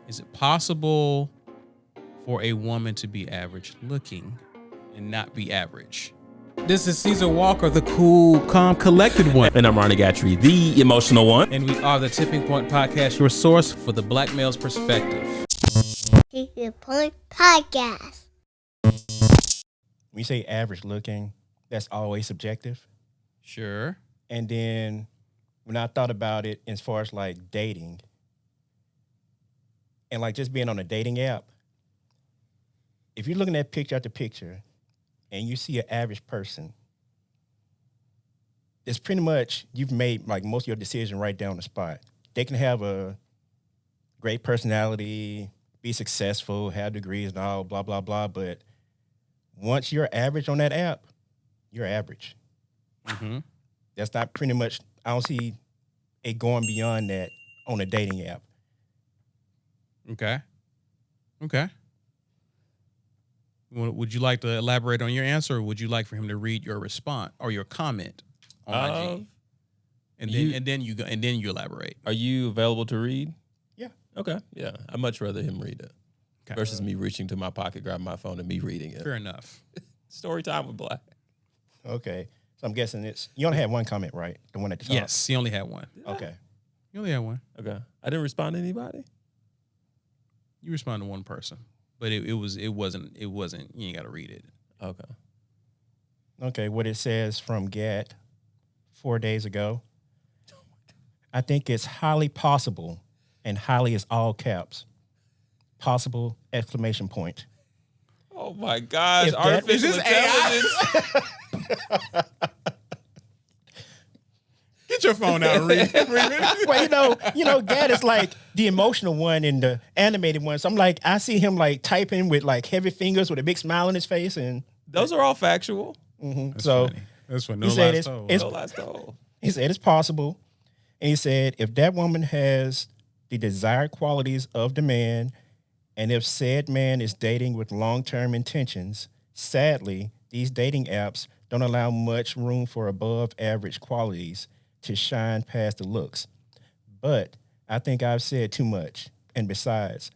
Is it possible for a woman to be average looking and not be average? This is Caesar Walker, the cool, calm, collected one. And I'm Ronnie Gatry, the emotional one. And we are the Tipping Point Podcast, your source for the black male's perspective. Tipping Point Podcast. When you say average looking, that's always subjective. Sure. And then when I thought about it as far as like dating and like just being on a dating app, if you're looking at picture after picture and you see an average person, it's pretty much you've made like most of your decision right down the spot. They can have a great personality, be successful, have degrees and all, blah, blah, blah. But once you're average on that app, you're average. Mm-hmm. That's not pretty much, I don't see it going beyond that on a dating app. Okay. Would you like to elaborate on your answer, or would you like for him to read your response or your comment on IG? And then you elaborate. Are you available to read? Yeah. Okay. Yeah. I'd much rather him read it versus me reaching to my pocket, grabbing my phone, and me reading it. Fair enough. Story time with Black. Okay. So I'm guessing you only had one comment, right? The one at the top? Yes, he only had one. Okay. You only had one. Okay. I didn't respond to anybody? You respond to one person, but it wasn't. You ain't got to read it. Okay. Okay. What it says from Gat 4 days ago. I think it's highly possible, and highly is all caps. Possible ! Oh my gosh. If Artificial intelligence. Get your phone out and read. Well, you know, Gat is like the emotional one and the animated one. So I'm like, I see him like typing with like heavy fingers with a big smile on his face, and Those are all factual. mm-hmm. That's So funny. That's funny. he No said lies told. it's No last goal. He said it's possible. And he said if that woman has the desired qualities of the man, and if said man is dating with long-term intentions, sadly, these dating apps don't allow much room for above average qualities to shine past the looks. But I think I've said too much. And besides,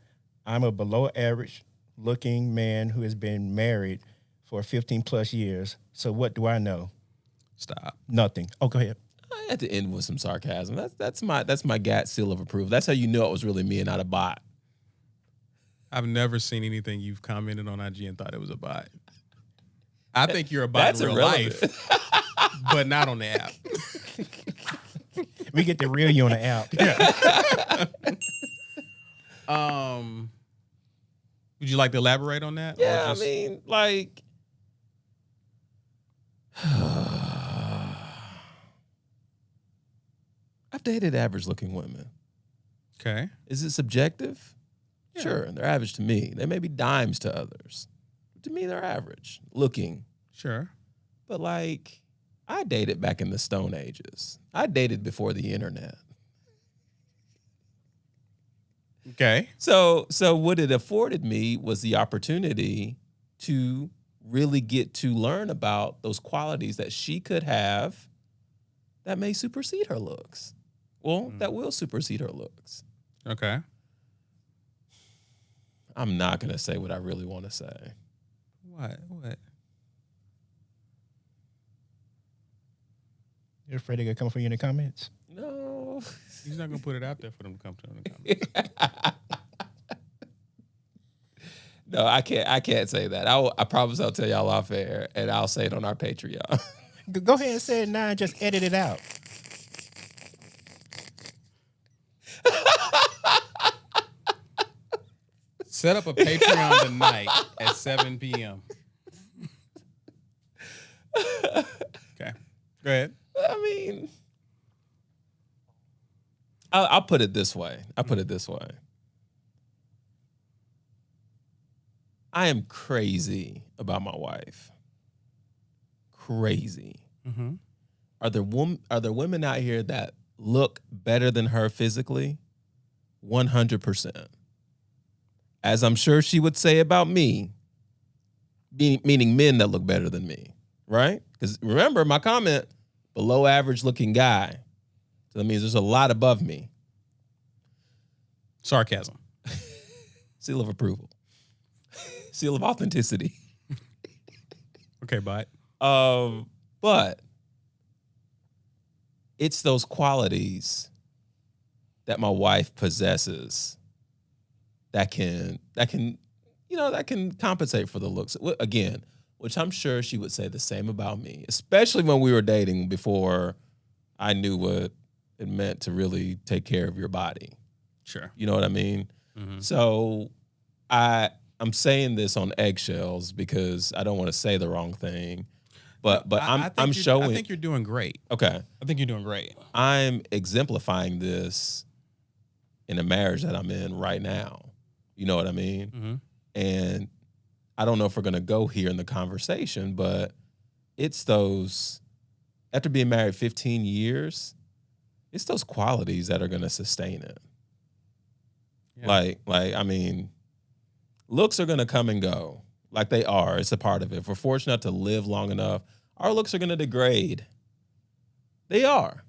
I'm a below average looking man who has been married for 15 plus years. So what do I know? Stop. Nothing. Oh, go ahead. I had to end with some sarcasm. That's my Gat seal of approval. That's how you know it was really me and not a bot. I've never seen anything you've commented on IG and thought it was a bot. I think you're a bot in real life, but not on the app. We get the real you on the app. Would you like to elaborate on that? Yeah, Or just- I mean, like, I've dated average-looking women. Okay. Is it subjective? Yeah. Sure, they're average to me. They may be dimes to others. To me, they're average looking. Sure. But like, I dated back in the Stone Ages. I dated before the internet. Okay. So what it afforded me was the opportunity to really get to learn about those qualities that she could have that may supersede her looks. Well, that will supersede her looks. Okay. I'm not going to say what I really want to say. What? You're afraid they're going to come for you in the comments? No. He's not gonna put it out there for them to come to in the comments. No, I can't say that. I promise I'll tell y'all off air, and I'll say it on our Patreon. Go ahead and say it now and just edit it out. Set up a Patreon tonight at 7 p.m. Okay. Go ahead. I mean, I'll put it this way. I am crazy about my wife. Crazy. Mm-hmm. Are there women out here that look better than her physically? 100%. As I'm sure she would say about me, meaning men that look better than me, right? Because remember my comment, below average looking guy. So that means there's a lot above me. Sarcasm. Seal of approval. Seal of authenticity. Okay, bye. But it's those qualities that my wife possesses that can compensate for the looks. Again, which I'm sure she would say the same about me, especially when we were dating before I knew what it meant to really take care of your body. Sure. You know what I mean? Mm-hmm. So I'm saying this on eggshells because I don't want to say the wrong thing. But I'm showing. I think you're doing great. Okay. I think you're doing great. I'm exemplifying this in a marriage that I'm in right now. You know what I mean? Mm-hmm. And I don't know if we're going to go here in the conversation, but it's those, after being married 15 years, it's those qualities that are going to sustain it. Yeah. I mean, looks are going to come and go. Like they are. It's a part of it. If we're fortunate to live long enough, our looks are going to degrade. They are.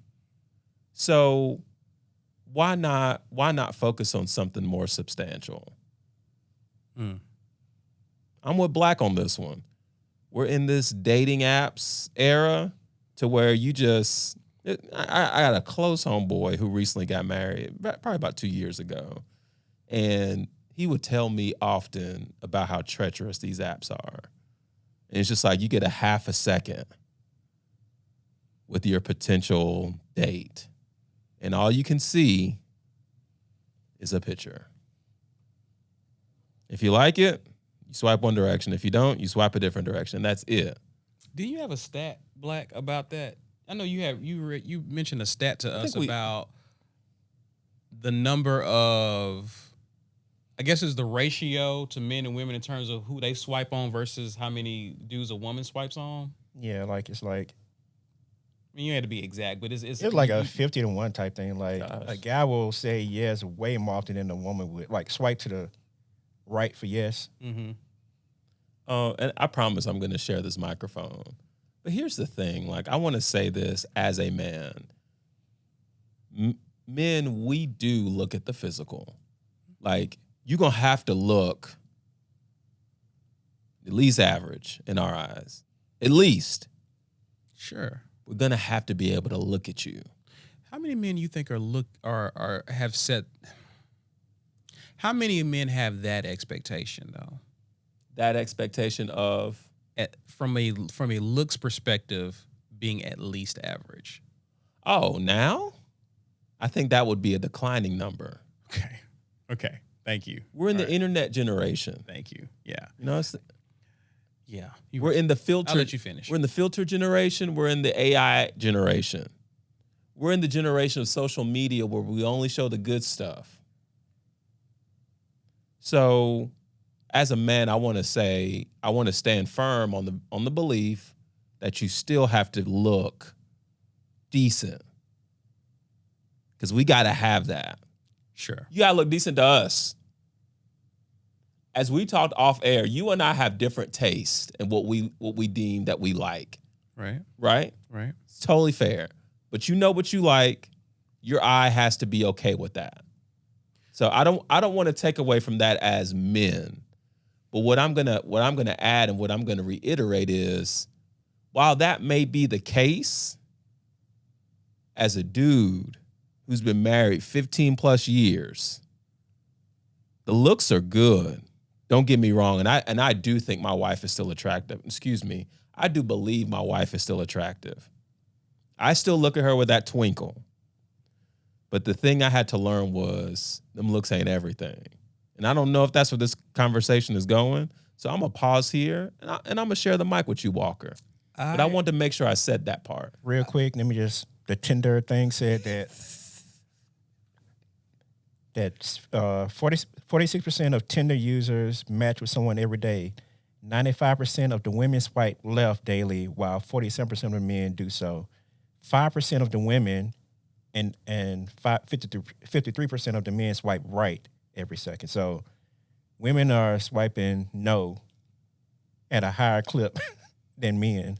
So why not focus on something more substantial? I'm with Black on this one. We're in this dating apps era to where I got a close homeboy who recently got married, probably about 2 years ago. And he would tell me often about how treacherous these apps are. And it's just like you get a half a second with your potential date. And all you can see is a picture. If you like it, you swipe one direction. If you don't, you swipe a different direction. That's it. Do you have a stat, Black, about that? I know you have. You mentioned a stat to us about the number of, I guess it's the ratio to men and women in terms of who they swipe on versus how many dudes a woman swipes on. Yeah, it's like. I mean, you had to be exact, but it's like a 50-1 type thing. Like a guy will say yes way more often than a woman would. Like swipe to the right for yes. Mm-hmm. And I promise I'm going to share this microphone. But here's the thing. Like, I want to say this as a man. Men, we do look at the physical. Like, you're going to have to look at least average in our eyes. At least. Sure. We're going to have to be able to look at you. How many men you think have set? How many men have that expectation though? That expectation of from a looks perspective being at least average. Oh, now? I think that would be a declining number. Okay. Thank you. We're in the internet generation. Thank you. Yeah. You know, We're in the filter. I'll let you finish. We're in the filter generation. We're in the AI generation. We're in the generation of social media where we only show the good stuff. So, as a man, I want to stand firm on the belief that you still have to look decent. Because we got to have that. Sure. You got to look decent to us. As we talked off air, you and I have different tastes and what we deem that we like. Right. Right? Right. It's totally fair. But you know what you like. Your eye has to be okay with that. So I don't want to take away from that as men. But what I'm gonna add and what I'm gonna reiterate is, while that may be the case, as a dude who's been married 15 plus years, the looks are good. Don't get me wrong, and I do think my wife is still attractive. Excuse me. I do believe my wife is still attractive. I still look at her with that twinkle. But the thing I had to learn was them looks ain't everything. And I don't know if that's where this conversation is going. So I'm going to pause here, and I'm going to share the mic with you, Walker. But I want to make sure I said that part. Real quick, let me the Tinder thing said that 46% of Tinder users match with someone every day. 95% of the women swipe left daily, while 47% of the men do so. 5% of the women and 53% of the men swipe right every second. So women are swiping no at a higher clip than men.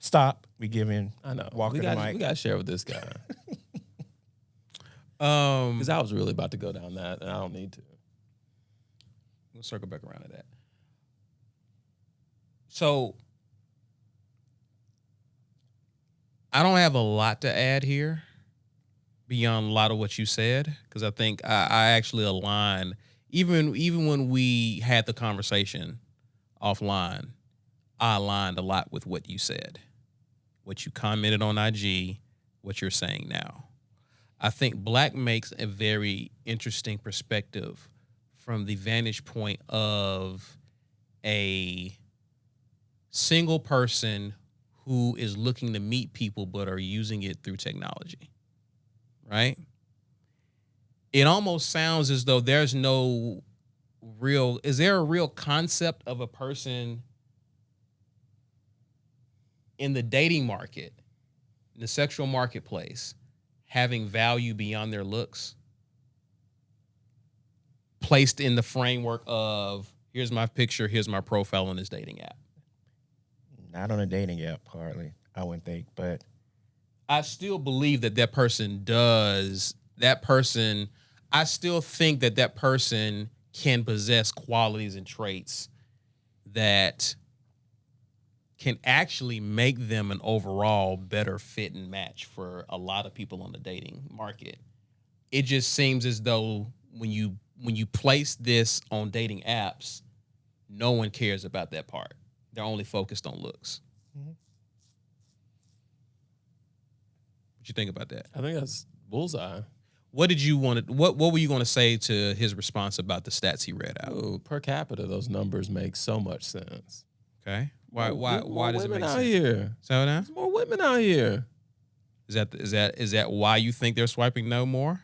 Stop. We giving I know. Walker the mic. We got to share with this guy. Because I was really about to go down that, and I don't need to. We'll circle back around to that. So I don't have a lot to add here beyond a lot of what you said, because I think I actually align. Even when we had the conversation offline, I aligned a lot with what you said, what you commented on IG, what you're saying now. I think Black makes a very interesting perspective from the vantage point of a single person who is looking to meet people but are using it through technology, right? It almost sounds as though there's no real, is there a real concept of a person in the dating market, in the sexual marketplace, having value beyond their looks, placed in the framework of here's my picture, here's my profile on this dating app? Not on a dating app, hardly, I wouldn't think. But I still believe that person does. I still think that person can possess qualities and traits that can actually make them an overall better fit and match for a lot of people on the dating market. It just seems as though when you place this on dating apps, no one cares about that part. They're only focused on looks. Mm-hmm. What you think about that? I think that's bullseye. What did you want to, what were you going to say to his response about the stats he read out? Ooh, per capita, those numbers make so much sense. Okay. Why does it make sense? Out here. So now? There's more women out here. Is that why you think they're swiping no more?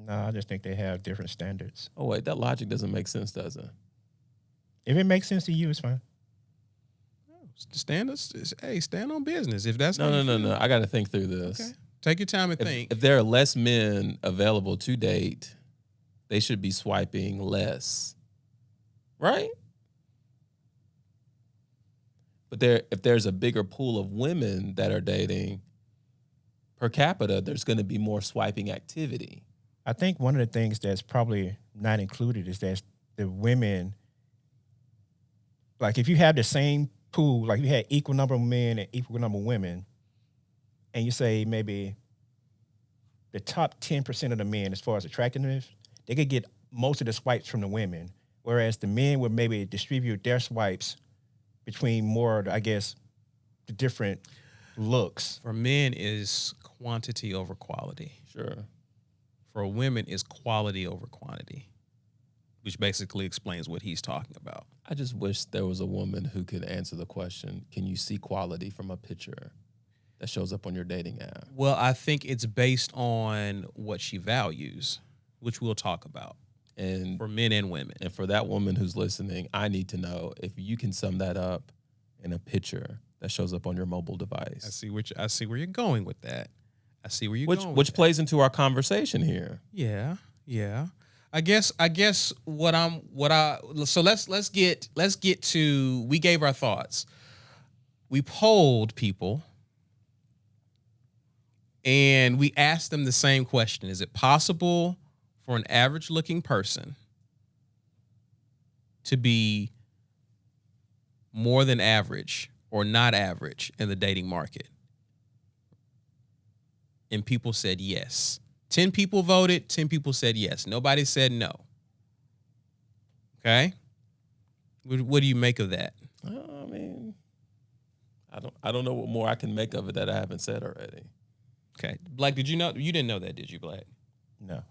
no, I just think they have different standards. Oh wait, that logic doesn't make sense, does it? If it makes sense to you, it's fine. Stand on business. If that's No. I got to think through this. Okay. Take your time and think. If there are less men available to date, they should be swiping less, right? But if there's a bigger pool of women that are dating, per capita, there's going to be more swiping activity. I think one of the things that's probably not included is that the women, like if you have the same pool, like you had equal number of men and equal number of women, and you say maybe the top 10% of the men as far as attractiveness, they could get most of the swipes from the women, whereas the men would maybe distribute their swipes between more, I guess, the different looks. For men is quantity over quality. Sure. For women is quality over quantity, which basically explains what he's talking about. I just wish there was a woman who could answer the question, can you see quality from a picture that shows up on your dating app? Well, I think it's based on what she values, which we'll talk about. And for men and women. And for that woman who's listening, I need to know if you can sum that up in a picture that shows up on your mobile device. I see where you're going with that. I see where you're going. Which plays into our conversation here. Yeah. I guess so let's get to, we gave our thoughts. We polled people and we asked them the same question. Is it possible for an average looking person to be more than average or not average in the dating market? And people said yes. 10 people voted, 10 people said yes. Nobody said no. Okay? What do you make of that? I mean, I don't know what more I can make of it that I haven't said already. Okay. Black, did you know? You didn't know that, did you, Black? No.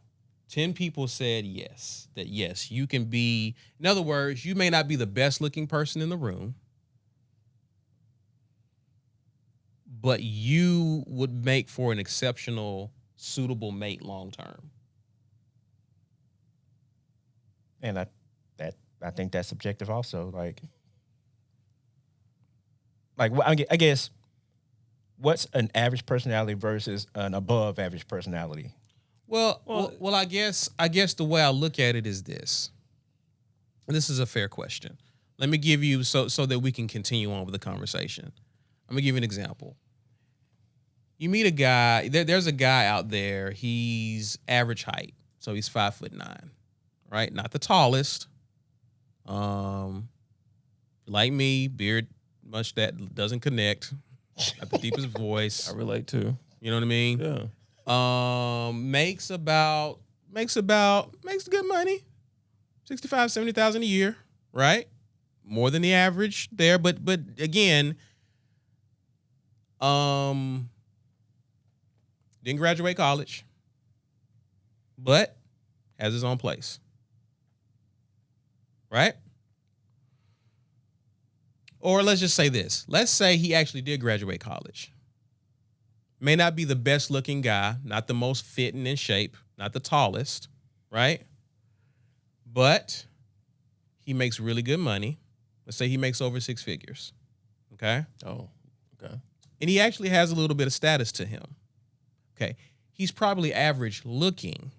10 people said yes, that yes, you can be, in other words, you may not be the best looking person in the room, but you would make for an exceptional, suitable mate long term. And I think that's subjective also. Like I guess, what's an average personality versus an above average personality? Well, I guess the way I look at it is this. And this is a fair question. Let me give you so that we can continue on with the conversation. I'm gonna give you an example. You meet a guy. There's a guy out there. He's average height, so he's 5'9", right? Not the tallest. Like me, beard much that doesn't connect. Not the deepest voice. I relate too. You know what I mean? Yeah. Makes good money. 65, 70,000 a year, right? More than the average there, but again, didn't graduate college, but has his own place. Right? Or let's just say this. Let's say he actually did graduate college. May not be the best looking guy, not the most fit and in shape, not the tallest, right? But he makes really good money. Let's say he makes over 6 figures. Okay? Oh, okay. And he actually has a little bit of status to him. Okay. He's probably average looking.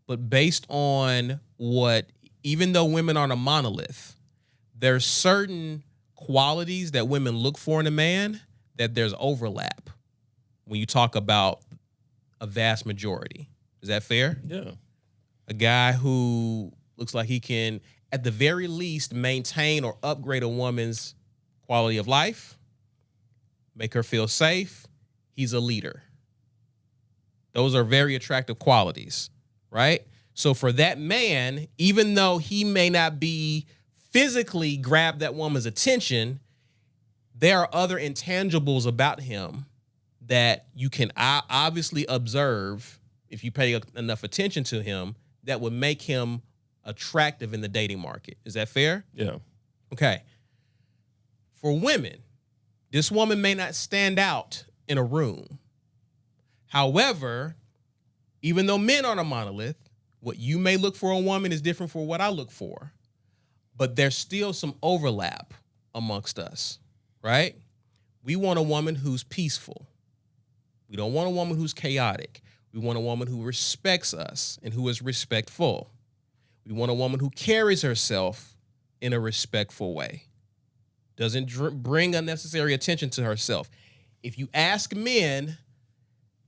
But based on what, even though women aren't a monolith, there's certain qualities that women look for in a man that there's overlap when you talk about a vast majority. Is that fair? Yeah. A guy who looks like he can, at the very least, maintain or upgrade a woman's quality of life, make her feel safe. He's a leader. Those are very attractive qualities, right? So for that man, even though he may not be physically grab that woman's attention, there are other intangibles about him that you can obviously observe if you pay enough attention to him that would make him attractive in the dating market. Is that fair? Yeah. Okay. For women, this woman may not stand out in a room. However, even though men aren't a monolith, what you may look for in a woman is different from what I look for. But there's still some overlap amongst us, right? We want a woman who's peaceful. We don't want a woman who's chaotic. We want a woman who respects us and who is respectful. We want a woman who carries herself in a respectful way. Doesn't bring unnecessary attention to herself. If you ask men,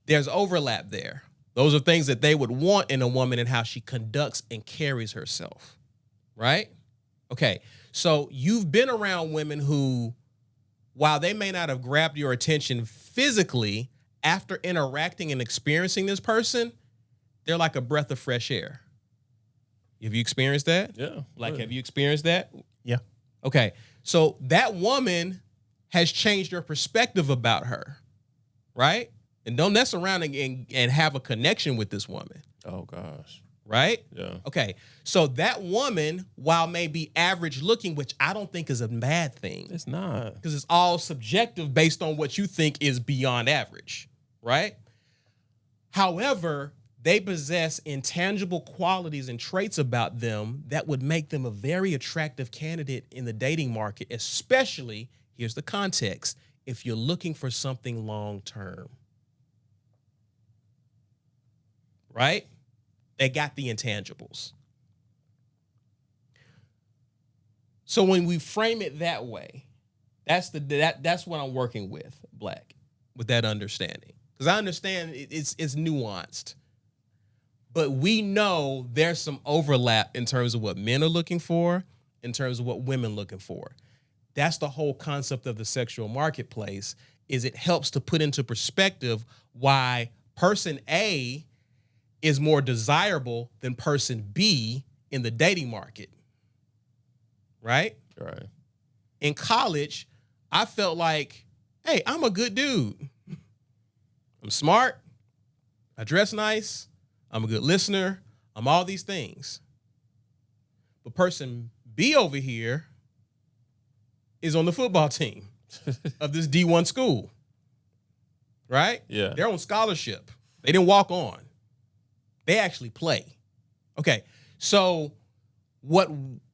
there's overlap there. Those are things that they would want in a woman and how she conducts and carries herself, right? Okay, so you've been around women who, while they may not have grabbed your attention physically, after interacting and experiencing this person, they're like a breath of fresh air. Have you experienced that? Yeah. Like, have you experienced that? Yeah. Okay, so that woman has changed your perspective about her, right? And don't mess around and have a connection with this woman. Oh, gosh. Right? Yeah. Okay. So that woman, while maybe average looking, which I don't think is a bad thing. It's not. Because it's all subjective based on what you think is beyond average. Right? However, they possess intangible qualities and traits about them that would make them a very attractive candidate in the dating market, especially, here's the context, if you're looking for something long term. Right? They got the intangibles. So when we frame it that way, that's what I'm working with, Black, with that understanding. Because I understand it's nuanced. But we know there's some overlap in terms of what men are looking for, in terms of what women are looking for. That's the whole concept of the sexual marketplace, is it helps to put into perspective why person A is more desirable than person B in the dating market. Right? Right. In college, I felt like, hey, I'm a good dude. I'm smart. I dress nice. I'm a good listener. I'm all these things. But person B over here is on the football team of this D1 school. Right? Yeah. They're on scholarship. They didn't walk on. They actually play. Okay, so what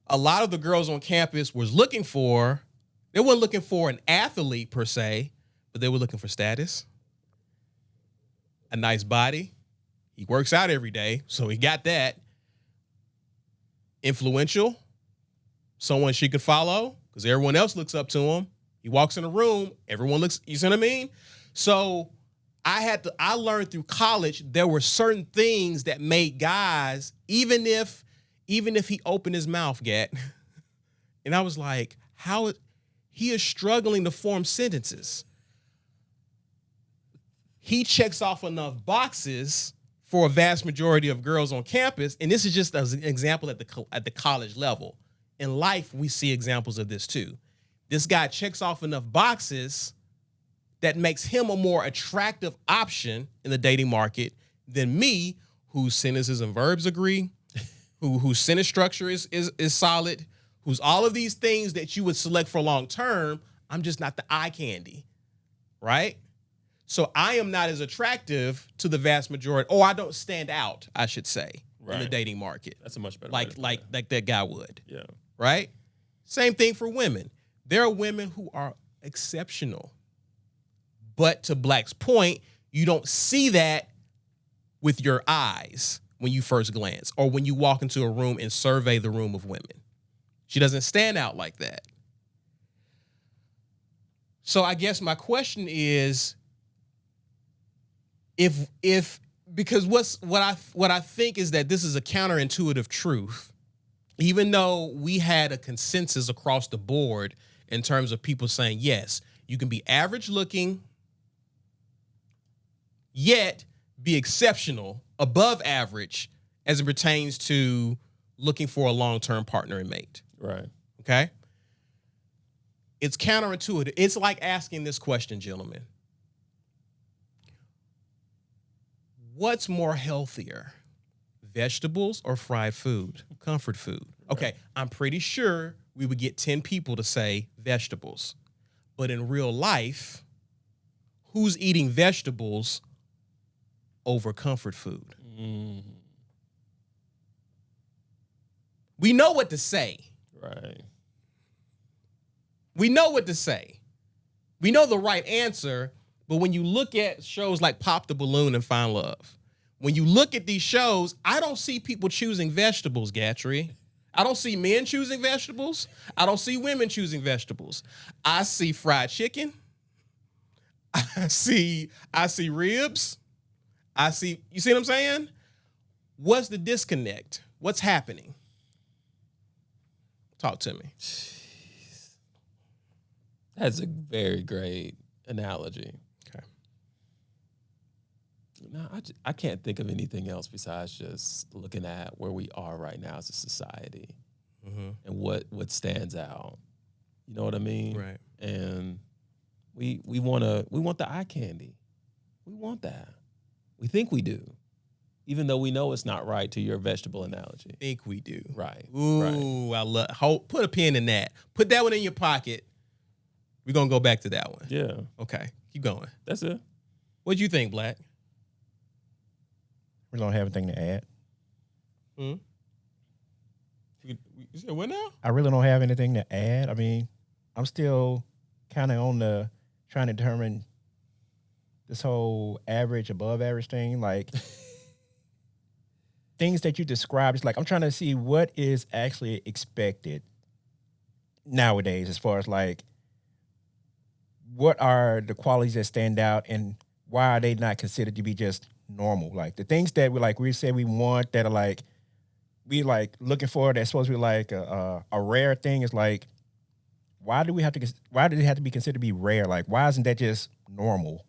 a lot of the girls on campus was looking for, they weren't looking for an athlete per se, but they were looking for status, a nice body. He works out every day, so he got that. Influential, someone she could follow, because everyone else looks up to him. He walks in a room, everyone looks, you see what I mean? So I learned through college there were certain things that made guys, even if he opened his mouth, Gat, and I was like, he is struggling to form sentences. He checks off enough boxes for a vast majority of girls on campus, and this is just an example at the college level. In life, we see examples of this too. This guy checks off enough boxes that makes him a more attractive option in the dating market than me, whose sentences and verbs agree, whose sentence structure is solid, who's all of these things that you would select for long term. I'm just not the eye candy, right? So I am not as attractive to the vast majority, or I don't stand out, I should say, in the dating market. That's a much better way to put it. Like that guy would. Yeah. Right? Same thing for women. There are women who are exceptional. But to Black's point, you don't see that with your eyes when you first glance or when you walk into a room and survey the room of women. She doesn't stand out like that. So I guess my question is, because what I think is that this is a counterintuitive truth, even though we had a consensus across the board in terms of people saying, yes, you can be average looking, yet be exceptional, above average, as it pertains to looking for a long-term partner and mate. Right. Okay? It's counterintuitive. It's like asking this question, gentlemen. What's more healthier, vegetables or fried food, comfort food? Okay, I'm pretty sure we would get 10 people to say vegetables. But in real life, who's eating vegetables over comfort food? Mm. We know what to say. Right. We know what to say. We know the right answer. But when you look at shows like Pop the Balloon and Find Love, when you look at these shows, I don't see people choosing vegetables, Gatry. I don't see men choosing vegetables. I don't see women choosing vegetables. I see fried chicken. I see ribs. You see what I'm saying? What's the disconnect? What's happening? Talk to me. That's a very great analogy. Okay. No, I can't think of anything else besides just looking at where we are right now as a society and what stands out. You know what I mean? Right. And we want the eye candy. We want that. We think we do, even though we know it's not right. To your vegetable analogy, Think we do. right? Ooh, right. I love. Put a pin in that. Put that one in your pocket. We're gonna go back to that one. Yeah, Okay, keep going. that's it. What'd you think, Black? We don't have anything to add. You said what now? I really don't have anything to add. I mean, I'm still kind of on the trying to determine this whole average, above average thing. Like things that you described, it's like I'm trying to see what is actually expected nowadays as far as like what are the qualities that stand out and why are they not considered to be just normal? Like the things that we said we want that are like we like looking for that's supposed to be like a rare thing is like why did it have to be considered to be rare? Like why isn't that just normal?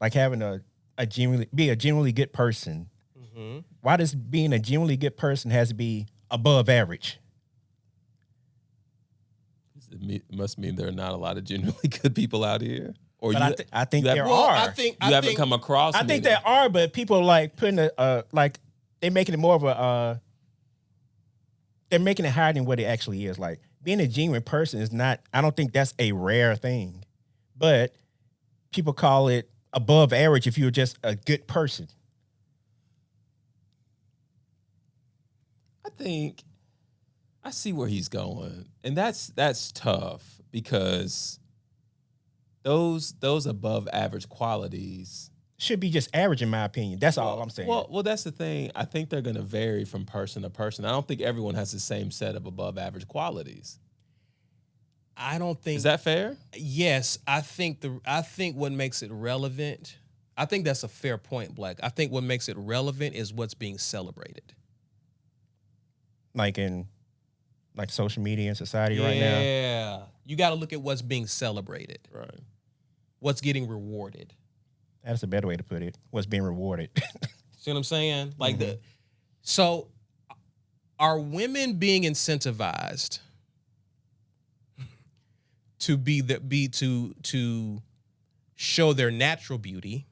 Like having a genuinely good person. Mm-hmm. Why does being a genuinely good person has to be above average? It must mean there are not a lot of genuinely good people out here. Or but I think there Well, are. I haven't think come across. I think there are, but people like putting like they're making it more of a they're making it higher than what it actually is. Like being a genuine person is not. I don't think that's a rare thing, but people call it above average if you're just a good person. I think I see where he's going, and that's tough because those above average qualities Should be just average in my opinion. That's all I'm saying. Well, that's the thing. I think they're going to vary from person to person. I don't think everyone has the same set of above average qualities. I don't think Is that fair? Yes, I think what makes it relevant. I think that's a fair point, Black. I think what makes it relevant is what's being celebrated. Like in social media and society right now. Yeah. You got to look at what's being celebrated. Right. What's getting rewarded. That's a better way to put it. What's being rewarded. See what I'm saying? Like so are women being incentivized to show their natural beauty,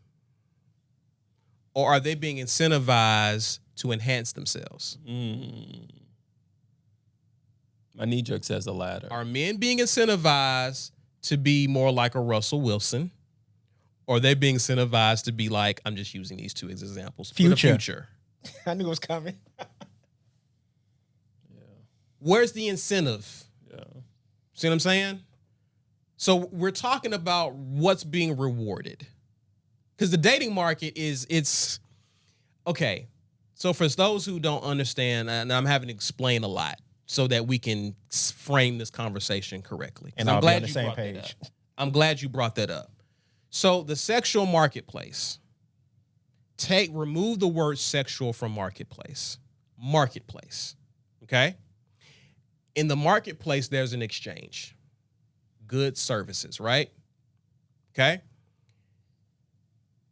or are they being incentivized to enhance themselves? My knee jerk says the latter. Are men being incentivized to be more like a Russell Wilson, or are they being incentivized to be like, I'm just using these two as examples, for the future? I knew it was coming. Where's the incentive? Yeah. See what I'm saying? So we're talking about what's being rewarded. Because the dating market it's okay. So for those who don't understand, and I'm having to explain a lot so that we can frame this conversation correctly. And I'm I'll glad be on the you same brought that page. up. I'm glad you brought that up. So the sexual marketplace, remove the word sexual from marketplace. Marketplace, okay? In the marketplace, there's an exchange. Goods, services, right? Okay?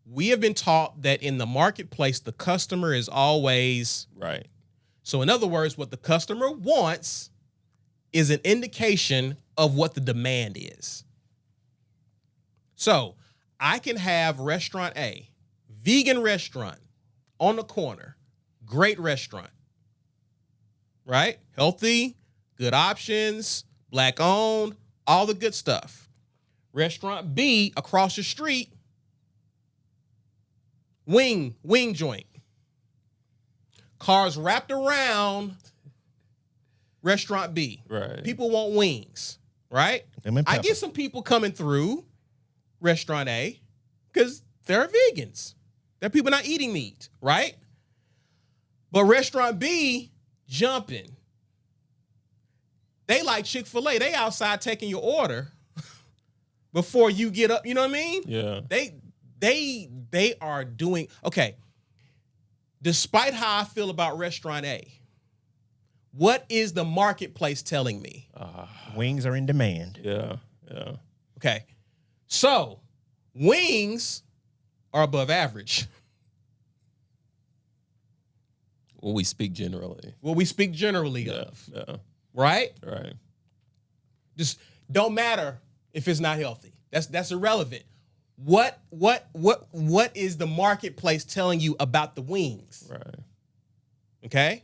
We have been taught that in the marketplace, the customer is always Right. So in other words, what the customer wants is an indication of what the demand is. So I can have restaurant A, vegan restaurant on the corner, great restaurant, right? Healthy, good options, Black owned, all the good stuff. Restaurant B across the street, wing joint. Cars wrapped around restaurant B. Right. People want wings, right? I get some people coming through restaurant A because they're vegans. They're people not eating meat, right? But restaurant B, jumping. They like Chick-fil-A. They outside taking your order before you get up. You know what I mean? Yeah. They are doing, okay. Despite how I feel about restaurant A, what is the marketplace telling me? Wings are in demand. Yeah. Okay. So wings are above average. Well, we speak generally. Of. Yeah. Right? Right. Just don't matter if it's not healthy. That's irrelevant. What is the marketplace telling you about the wings? Right. Okay?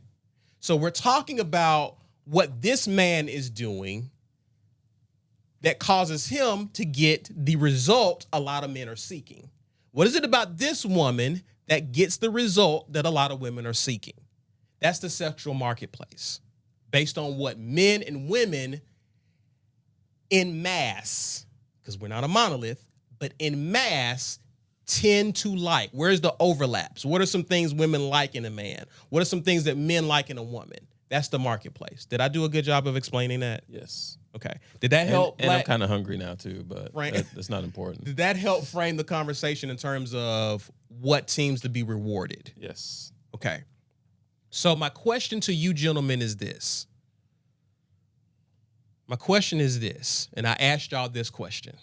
So we're talking about what this man is doing that causes him to get the result a lot of men are seeking. What is it about this woman that gets the result that a lot of women are seeking? That's the sexual marketplace, based on what men and women in mass, because we're not a monolith, but in mass tend to like. Where's the overlaps? What are some things women like in a man? What are some things that men like in a woman? That's the marketplace. Did I do a good job of explaining that? Yes. Okay. Did that help? And I'm kind of hungry now too, but Right. that's not important. Did that help frame the conversation in terms of what seems to be rewarded? Yes. Okay. So my question to you gentlemen is this. My question is this, and I asked y'all this question.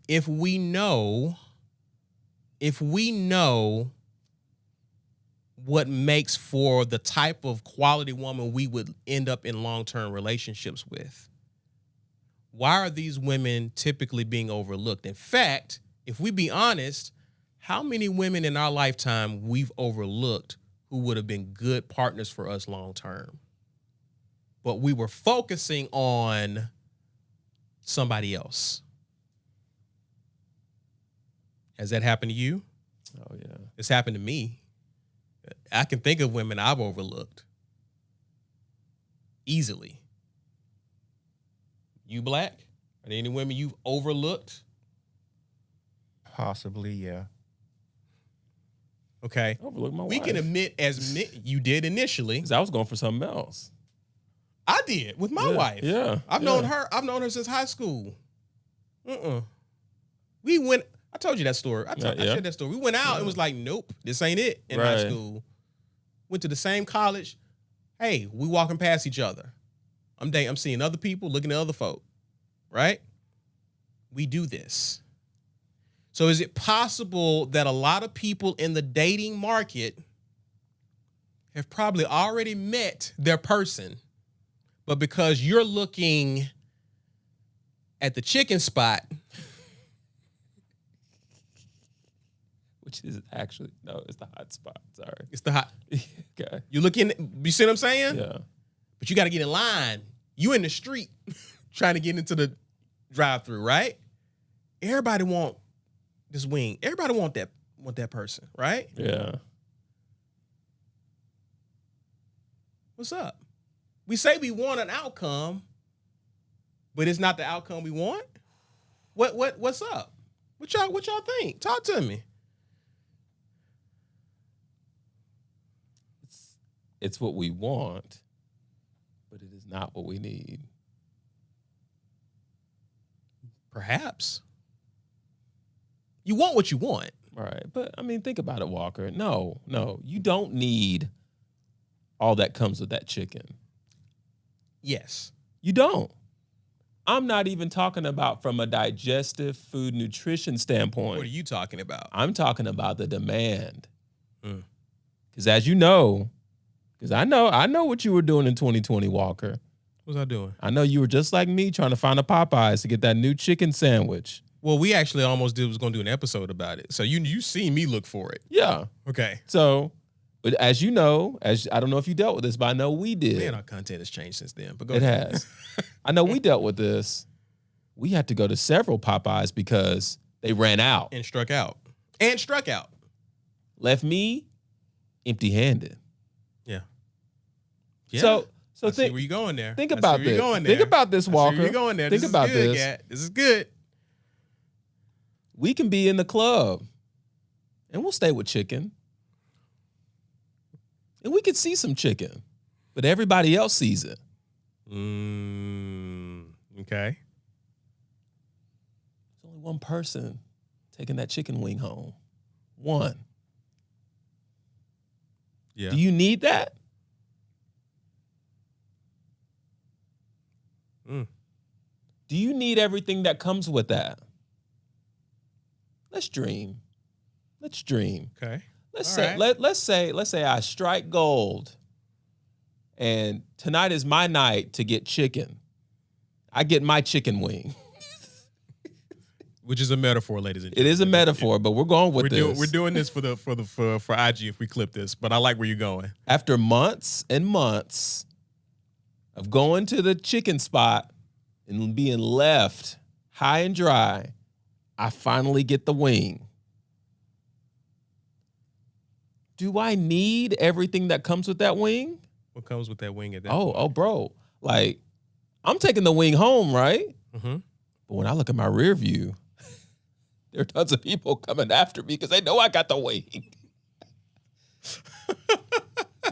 If we know what makes for the type of quality woman we would end up in long-term relationships with, why are these women typically being overlooked? In fact, if we be honest, how many women in our lifetime we've overlooked who would have been good partners for us long-term? But we were focusing on somebody else. Has that happened to you? Oh, yeah. It's happened to me. I can think of women I've overlooked easily. You, Black? Are there any women you've overlooked? Possibly, yeah. Okay. Overlook my We wife. can admit you did initially. 'Cause I was going for something else. I did with my wife. Yeah. I've known her. I've known her since high school. We went. I told you that story. I shared that story. We went out and was like, nope, this ain't it in high school. Went to the same college. Hey, we walking past each other. I'm seeing other people, looking at other folk. Right? We do this. So is it possible that a lot of people in the dating market have probably already met their person, but because you're looking at the chicken spot, which is actually, no, it's the hot spot. Sorry. it's the hot. Okay. You looking, you see what I'm saying? Yeah. But you got to get in line. You in the street trying to get into the drive-through, right? Everybody want this wing. Everybody want that person, right? Yeah. What's up? We say we want an outcome, but it's not the outcome we want. What's up? What y'all think? Talk to me. It's what we want, but it is not what we need. Perhaps. You want what you want. Right. But I mean, think about it, Walker. No, you don't need all that comes with that chicken. Yes. You don't. I'm not even talking about from a digestive food nutrition standpoint. What are you talking about? I'm talking about the demand. Because as you know, because I know what you were doing in 2020, Walker. What was I doing? I know you were just like me trying to find a Popeyes to get that new chicken sandwich. Well, we actually almost was going to do an episode about it. So you seen me look for it. Yeah. Okay. So, but as you know, I don't know if you dealt with this, but I know we did. Man, our content has changed since then. But go It ahead. has. I know we dealt with this. We had to go to several Popeyes because they ran out. And struck out. Left me empty-handed. Yeah. So I see think where you going there. Think I see about where you're this. going there. Think about this, Walker. I see where you're going there. Think This about is good, this. Gat. This is good. We can be in the club and we'll stay with chicken. And we can see some chicken, but everybody else sees it. Okay. There's only one person taking that chicken wing home. One. Yeah. Do you need that? Do you need everything that comes with that? Let's dream. Okay. Let's All say right. let's say I strike gold and tonight is my night to get chicken. I get my chicken wing. Which is a metaphor, ladies and It gentlemen. is a metaphor, but we're going with this. We're doing this for IG if we clip this, but I like where you're going. After months and months of going to the chicken spot and being left high and dry, I finally get the wing. Do I need everything that comes with that wing? What comes with that wing at that? Oh, bro. Like, I'm taking the wing home, right? Mm-hmm. But when I look at my rear view, there are tons of people coming after me because they know I got the wing.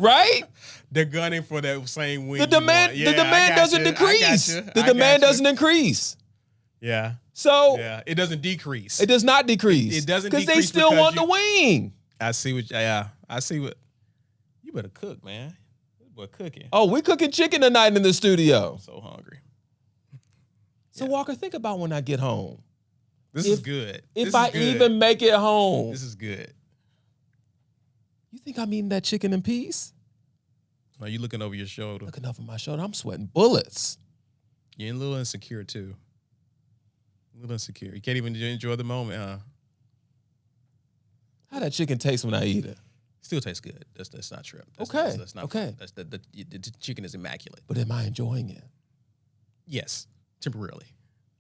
Right? They're gunning for that same wing. The demand doesn't decrease. The demand doesn't increase. Yeah. So Yeah. It doesn't decrease. it does not decrease. It doesn't because they decrease still because want the wing. I see what. Yeah. I see what. You better cook, man. We're cooking. Oh, we're cooking chicken tonight in the studio. I'm so hungry. So Walker, think about when I get home. This is good. If This I is good. even make it home. This is good. You think I'm eating that chicken in peace? Are you looking over your shoulder? Looking over my shoulder, I'm sweating bullets. You're a little insecure too. A little insecure. You can't even enjoy the moment, huh? How that chicken taste when I eat it? Still tastes good. That's not true. Okay. That's not. Okay. That's the chicken is immaculate. But am I enjoying it? Yes, temporarily.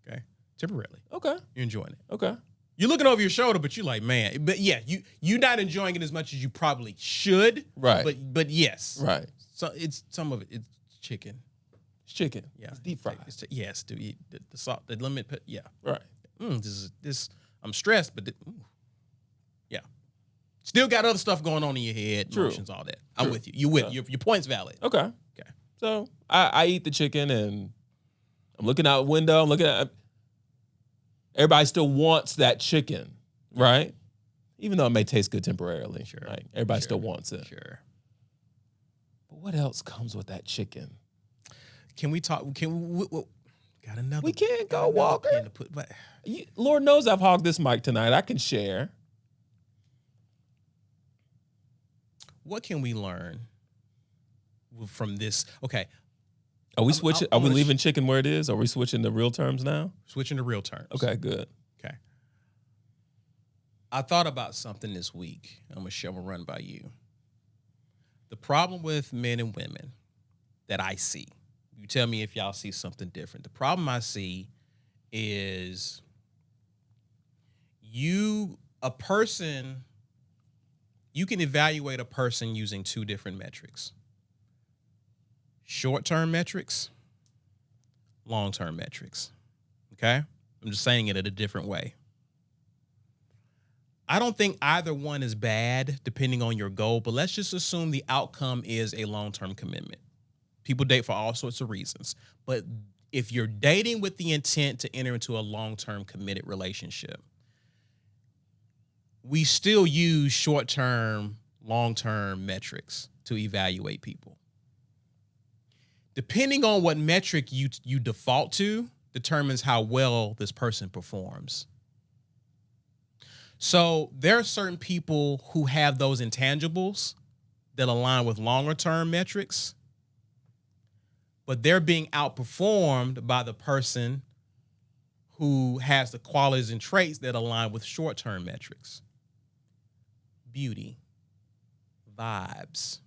Okay, temporarily. Okay. You're enjoying it. Okay. You're looking over your shoulder, but you're like, man. But yeah, you're not enjoying it as much as you probably should. Right. But yes. Right. So it's some of it. It's chicken. It's chicken. Yeah. It's deep fried. Yes, to eat the salt, the lemon. Yeah. Right. This. I'm stressed, but yeah. Still got other stuff going on in your head, True. emotions, all that. I'm True. with you. You with Yeah. your point's valid. Okay. Okay. So I eat the chicken and I'm looking out the window. I'm looking at everybody still wants that chicken, right? Even though it may taste good temporarily. Sure. Right? Everybody still wants it. Sure. But what else comes with that chicken? Can we talk? Can we? Got another. We can't got go, another Walker. pen to put, but Lord knows I've hogged this mic tonight. I can share. what can we learn from this? Okay, Are we switching? I'm Are we gonna leaving chicken where it is? Are we switching to real terms now? switching to real terms. Okay, good. Okay. I thought about something this week. I'm gonna run by you. The problem with men and women that I see. You tell me if y'all see something different. The problem I see is you can evaluate a person using two different metrics. Short-term metrics, long-term metrics. Okay? I'm just saying it in a different way. I don't think either one is bad depending on your goal, but let's just assume the outcome is a long-term commitment. People date for all sorts of reasons, but if you're dating with the intent to enter into a long-term committed relationship, we still use short-term, long-term metrics to evaluate people. Depending on what metric you default to determines how well this person performs. So there are certain people who have those intangibles that align with longer term metrics, but they're being outperformed by the person who has the qualities and traits that align with short term metrics. Beauty, vibes.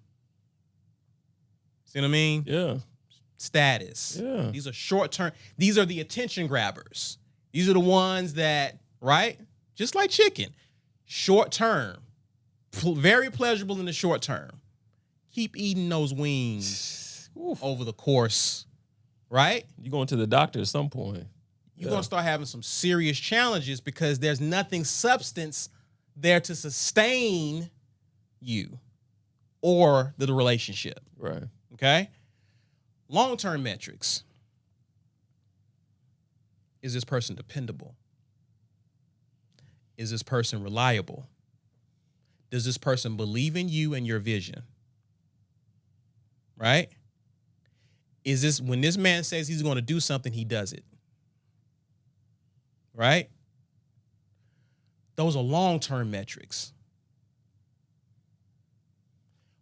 See what I mean? Yeah. Status. Yeah. These are short term. These are the attention grabbers. These are the ones that, right? Just like chicken, short term, very pleasurable in the short term. Keep eating those wings over the course, right? You're going to the doctor at some point. You're going to start having some serious challenges because there's nothing substance there to sustain you or the relationship. Right. Okay? Long-term metrics. Is this person dependable? Is this person reliable? Does this person believe in you and your vision? Right? Is this, when this man says he's going to do something, he does it? Right? Those are long-term metrics.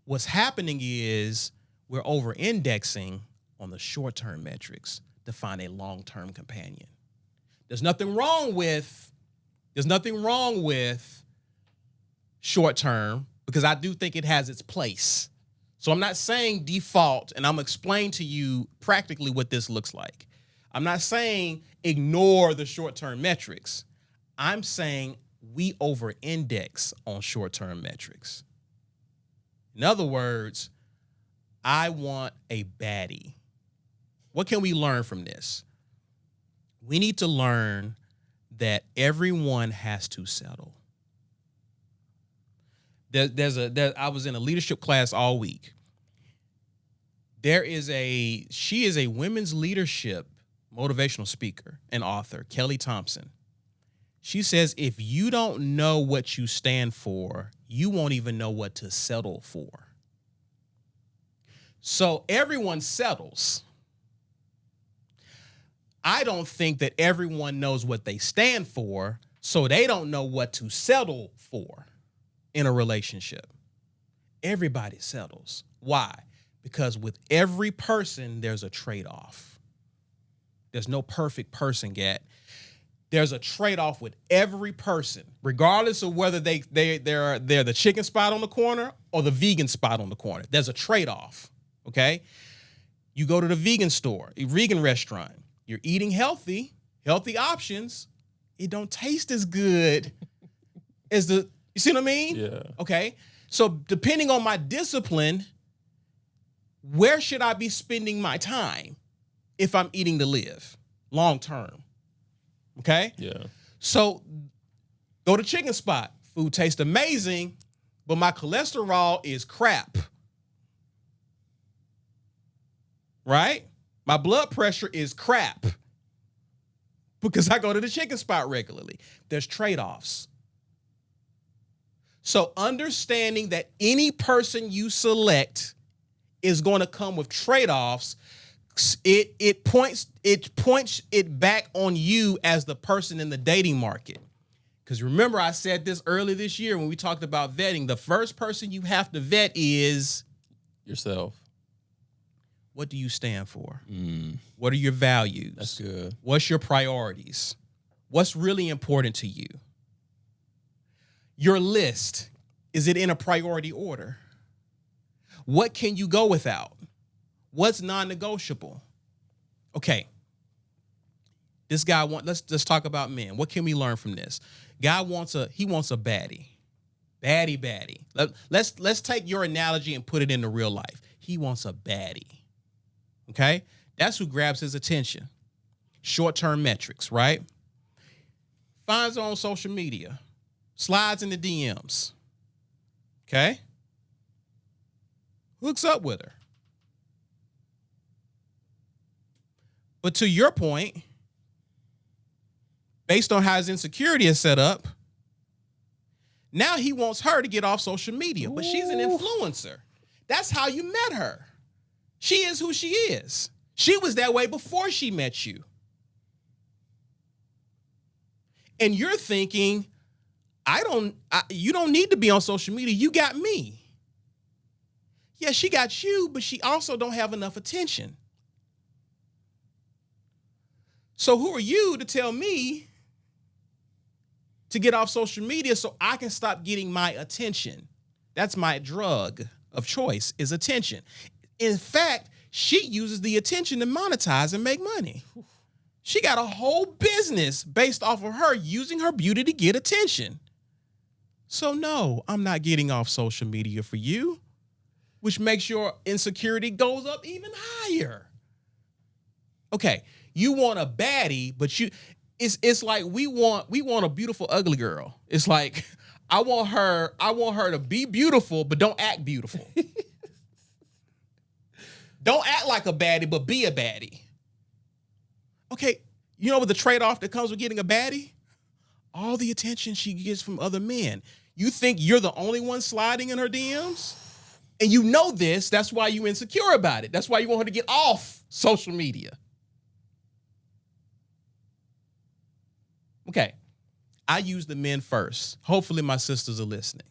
What's happening is we're over-indexing on the short-term metrics to find a long-term companion. There's nothing wrong with short-term because I do think it has its place. So I'm not saying default, and I'm going to explain to you practically what this looks like. I'm not saying ignore the short-term metrics. I'm saying we over-index on short-term metrics. In other words, I want a baddie. What can we learn from this? We need to learn that everyone has to settle. I was in a leadership class all week. She is a women's leadership motivational speaker and author, Kelly Thompson. She says, if you don't know what you stand for, you won't even know what to settle for. So everyone settles. I don't think that everyone knows what they stand for, so they don't know what to settle for in a relationship. Everybody settles. Why? Because with every person, there's a trade-off. There's no perfect person, Gat. There's a trade-off with every person, regardless of whether they're the chicken spot on the corner or the vegan spot on the corner. There's a trade-off, okay? You go to the vegan store, a vegan restaurant. You're eating healthy options. It don't taste as good as you see what I mean? Yeah. Okay. So depending on my discipline, where should I be spending my time if I'm eating to live long term? Okay. Yeah. So go to chicken spot. Food tastes amazing, but my cholesterol is crap. right? My blood pressure is crap because I go to the chicken spot regularly. There's trade-offs. So understanding that any person you select is going to come with trade-offs, it points it back on you as the person in the dating market. Because remember, I said this earlier this year when we talked about vetting. The first person you have to vet is yourself. What do you stand for? What are your values? That's good. What's your priorities? What's really important to you? Your list, is it in a priority order? What can you go without? What's non-negotiable? Okay. This guy let's talk about men. What can we learn from this? Guy wants a baddie. Baddie. Let's take your analogy and put it into real life. He wants a baddie. Okay? That's who grabs his attention. Short-term metrics, right? Finds her on social media. Slides in the DMs. Okay? Hooks up with her. But to your point, based on how his insecurity is set up, now he wants her to get off social media, but she's an influencer. That's how you met her. She is who she is. She was that way before she met you. And you're thinking, you don't need to be on social media. You got me. Yeah, she got you, but she also don't have enough attention. So who are you to tell me to get off social media so I can stop getting my attention? That's my drug of choice, is attention. In fact, she uses the attention to monetize and make money. She got a whole business based off of her using her beauty to get attention. So no, I'm not getting off social media for you, which makes your insecurity goes up even higher. Okay, you want a baddie, but it's like we want a beautiful ugly girl. It's like I want her to be beautiful, but don't act beautiful. Don't act like a baddie, but be a baddie. Okay, you know what the trade-off that comes with getting a baddie? All the attention she gets from other men. You think you're the only one sliding in her DMs? And you know this, that's why you're insecure about it. That's why you want her to get off social media. Okay, I use the men first. Hopefully my sisters are listening.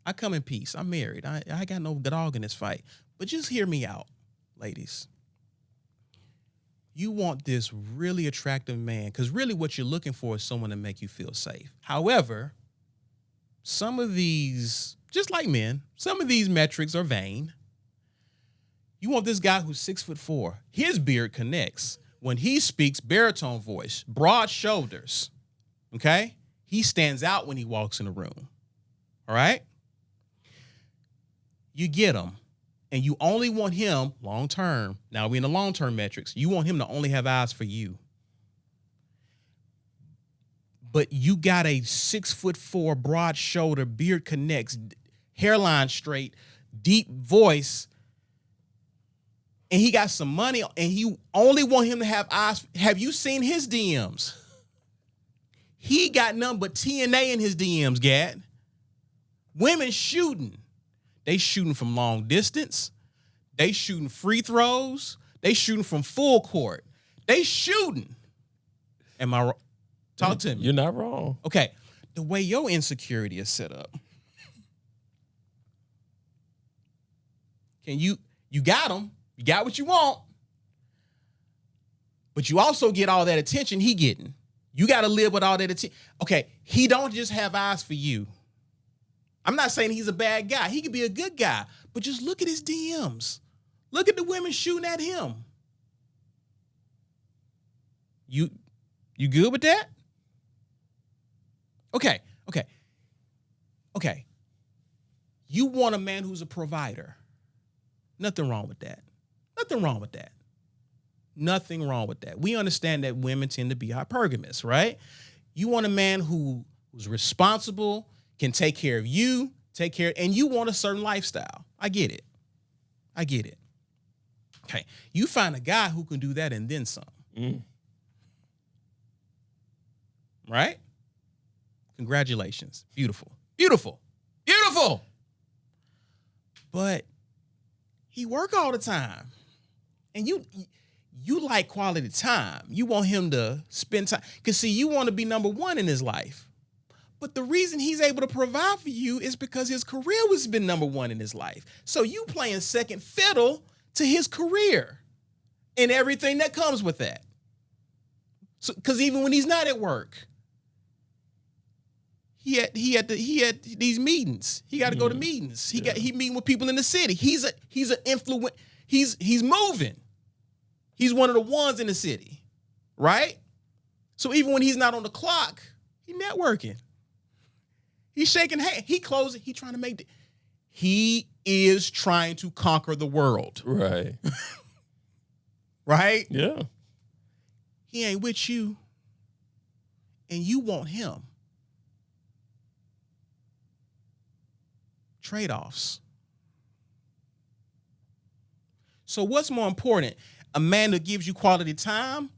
I come in peace. I'm married. I got no dog in this fight. But just hear me out, ladies. You want this really attractive man because really what you're looking for is someone to make you feel safe. However, some of these, just like men, some of these metrics are vain. You want this guy who's 6'4". His beard connects. When he speaks, baritone voice, broad shoulders, okay? He stands out when he walks in the room, all right? You get him, and you only want him long-term. Now, we in the long-term metrics. You want him to only have eyes for you. But you got a 6'4", broad shoulder, beard connects, hairline straight, deep voice, and he got some money, and you only want him to have eyes. Have you seen his DMs? He got nothing but TNA in his DMs, Gad. Women shooting. They shooting from long distance. They shooting free throws. They shooting from full court. They shooting. Am I wrong? Talk to me. You're not wrong. Okay. The way your insecurity is set up. You got them. You got what you want. But you also get all that attention he getting. You got to live with all that attention. Okay, he don't just have eyes for you. I'm not saying he's a bad guy. He could be a good guy. But just look at his DMs. Look at the women shooting at him. You good with that? Okay. You want a man who's a provider. Nothing wrong with that. Nothing wrong with that. We understand that women tend to be hypergamous, right? You want a man who's responsible, can take care of you, and you want a certain lifestyle. I get it. Okay. You find a guy who can do that and then some. Right? Congratulations. Beautiful. Beautiful. Beautiful. But he work all the time. And you like quality time. You want him to spend time. Because, see, you want to be number one in his life. But the reason he's able to provide for you is because his career has been number one in his life. So you playing second fiddle to his career and everything that comes with that. So, because even when he's not at work, he had these meetings. He got to go to meetings. He meeting with people in the city. He's an influence. He's moving. He's one of the ones in the city, right? So even when he's not on the clock, he networking. He's shaking hands. He closing. He trying to make. He is trying to conquer the world. Right. Right? Yeah. He ain't with you, and you want him. Trade-offs. So what's more important? A man that gives you quality time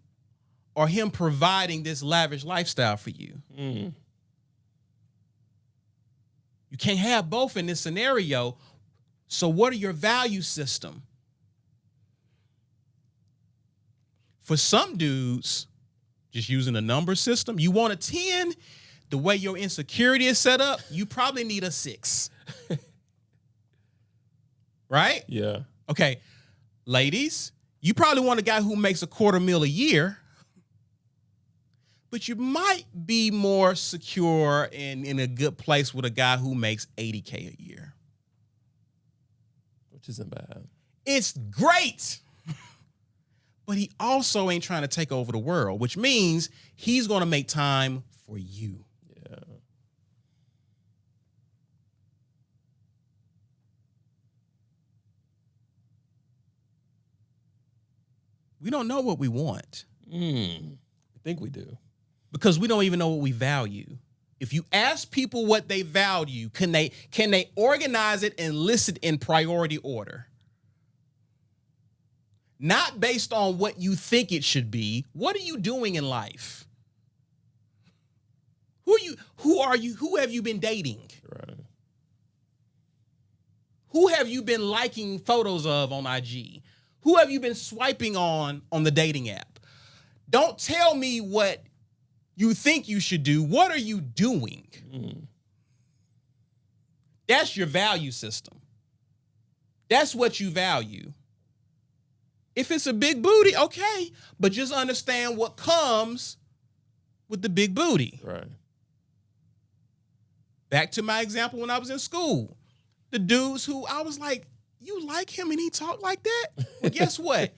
or him providing this lavish lifestyle for you? You can't have both in this scenario. So what are your value system? For some dudes, just using a number system, you want a 10, the way your insecurity is set up, you probably need a 6. Right? Yeah. Okay. Ladies, you probably want a guy who makes $250,000 a year, but you might be more secure and in a good place with a guy who makes $80,000 a year. Which isn't bad. It's great. But he also ain't trying to take over the world, which means he's going to make time for you. Yeah. We don't know what we want. I think we do. Because we don't even know what we value. If you ask people what they value, can they organize it and list it in priority order? Not based on what you think it should be. What are you doing in life? Who are you? Who have you been dating? Right. Who have you been liking photos of on IG? Who have you been swiping on the dating app? Don't tell me what you think you should do. What are you doing? That's your value system. That's what you value. If it's a big booty, okay, but just understand what comes with the big booty. Right. Back to my example when I was in school. The dudes who I was like, you like him and he talk like that? Well, guess what?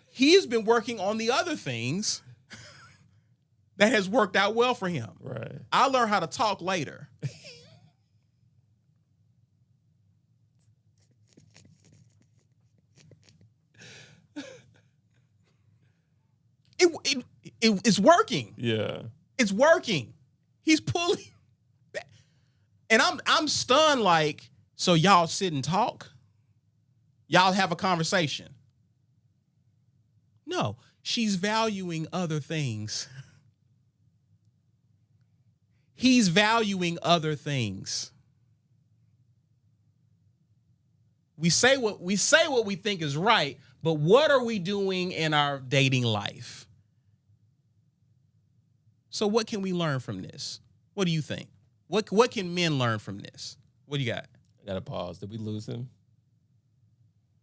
He's been working on the other things that has worked out well for him. Right. I learned how to talk later. It's working. Yeah. It's working. He's pulling back. And I'm stunned like, so y'all sit and talk? Y'all have a conversation? No, she's valuing other things. He's valuing other things. We say what we think is right, but what are we doing in our dating life? So what can we learn from this? What do you think? What can men learn from this? What do you got? I got to pause. Did we lose him?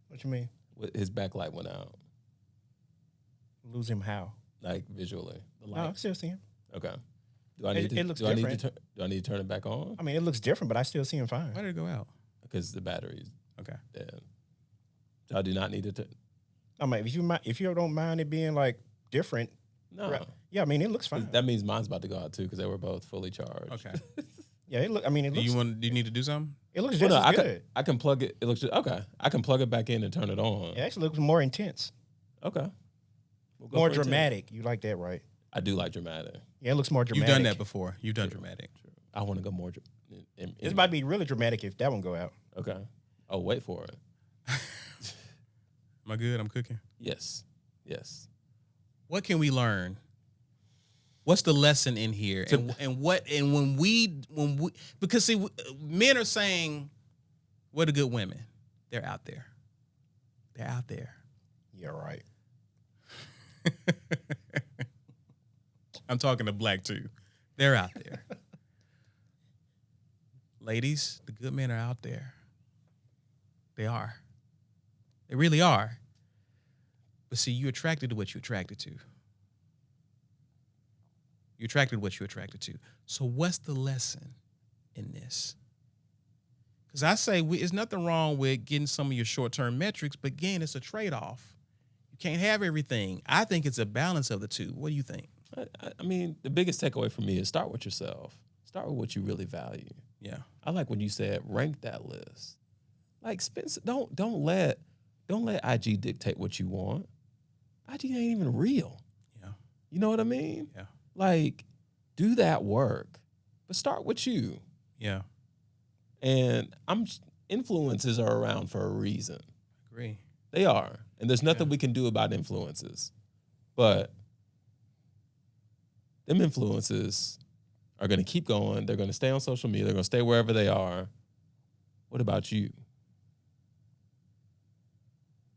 What you mean? His backlight went out. Lose him how? Like visually. The No, light. I still see him. Okay. Do I need It looks do I need different. do I need to turn it back on? I mean, it looks different, but I still see him fine. Why did it go out? Because the battery's Okay. dead. So I do not need to. I mean, if you don't mind it being like different, No. right. Yeah, I mean, it looks fine. That means mine's about to go out too because they were both fully charged. Okay. Yeah, it look. I mean, it Do looks. you need to do something? It looks Well, just no, as good. I can plug it. It looks okay. I can plug it back in and turn it on. It actually looks more intense, Okay. We'll go more for a 10. dramatic. You like that, right? I do like dramatic. Yeah, it looks more You've dramatic. done that before. You've done dramatic. I want to go more. It's about to be really dramatic if that one go out. Okay. Oh, wait for it. Am I good? I'm cooking. Yes. Yes. What can we learn? What's the lesson in here? And when we because see, men are saying, what are good women? They're out there. They're out there. Yeah, right. I'm talking to black too. They're out there. Ladies, the good men are out there. They are. They really are. But see, you're attracted to what you're attracted to. You're attracted to what you're attracted to. So what's the lesson in this? Because I say there's nothing wrong with getting some of your short-term metrics, but again, it's a trade-off. You can't have everything. I think it's a balance of the two. What do you think? I mean, the biggest takeaway for me is start with yourself. Start with what you really value. Yeah. I like when you said rank that list. Like Spencer, don't let IG dictate what you want. IG ain't even real. Yeah. You know what I mean? Yeah. Like, do that work, but start with you. Yeah. And influences are around for a reason. Agree. They are, and there's nothing we can do about influences. But them influences are going to keep going. They're going to stay on social media. They're going to stay wherever they are. What about you?